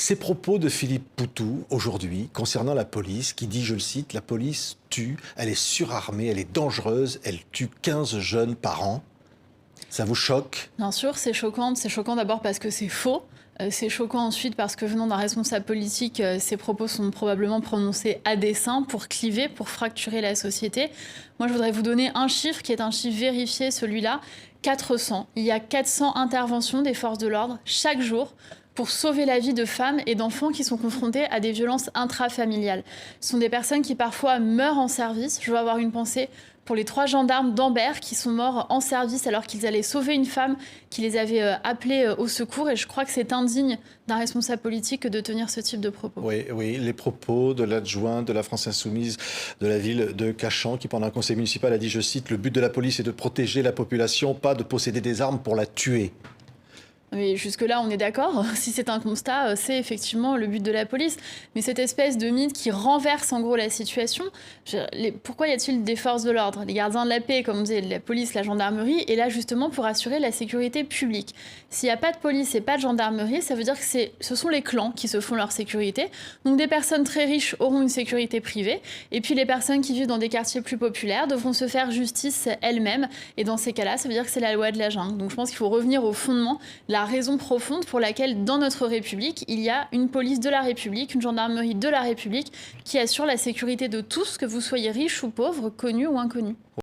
Ces propos de Philippe Poutou, aujourd'hui, concernant la police, qui dit, je le cite, « La police tue, elle est surarmée, elle est dangereuse, elle tue 15 jeunes par an ». Ça vous choque? Bien sûr, c'est choquant. C'est choquant d'abord parce que c'est faux. C'est choquant ensuite parce que venant d'un responsable politique, ces propos sont probablement prononcés à dessein pour cliver, pour fracturer la société. Moi, je voudrais vous donner un chiffre qui est un chiffre vérifié, celui-là, 400. Il y a 400 interventions des forces de l'ordre chaque jour pour sauver la vie de femmes et d'enfants qui sont confrontés à des violences intrafamiliales. Ce sont des personnes qui parfois meurent en service. Je veux avoir une pensée pour les 3 gendarmes d'Ambert qui sont morts en service alors qu'ils allaient sauver une femme qui les avait appelés au secours. Et je crois que c'est indigne d'un responsable politique de tenir ce type de propos. Oui, oui, les propos de l'adjoint de la France Insoumise de la ville de Cachan qui, pendant un conseil municipal, a dit, je cite, « Le but de la police est de protéger la population, pas de posséder des armes pour la tuer ». Oui, jusque-là, on est d'accord. Si c'est un constat, c'est effectivement le but de la police. Mais cette espèce de mythe qui renverse en gros la situation, pourquoi y a-t-il des forces de l'ordre? Les gardiens de la paix, comme on disait, la police, la gendarmerie, est là justement pour assurer la sécurité publique. S'il n'y a pas de police et pas de gendarmerie, ça veut dire que ce sont les clans qui se font leur sécurité. Donc des personnes très riches auront une sécurité privée. Et puis les personnes qui vivent dans des quartiers plus populaires devront se faire justice elles-mêmes. Et dans ces cas-là, ça veut dire que c'est la loi de la jungle. Donc je pense qu'il faut revenir au fondement, la raison profonde pour laquelle, dans notre République, il y a une police de la République, une gendarmerie de la République qui assure la sécurité de tous, que vous soyez riche ou pauvre, connu ou inconnu.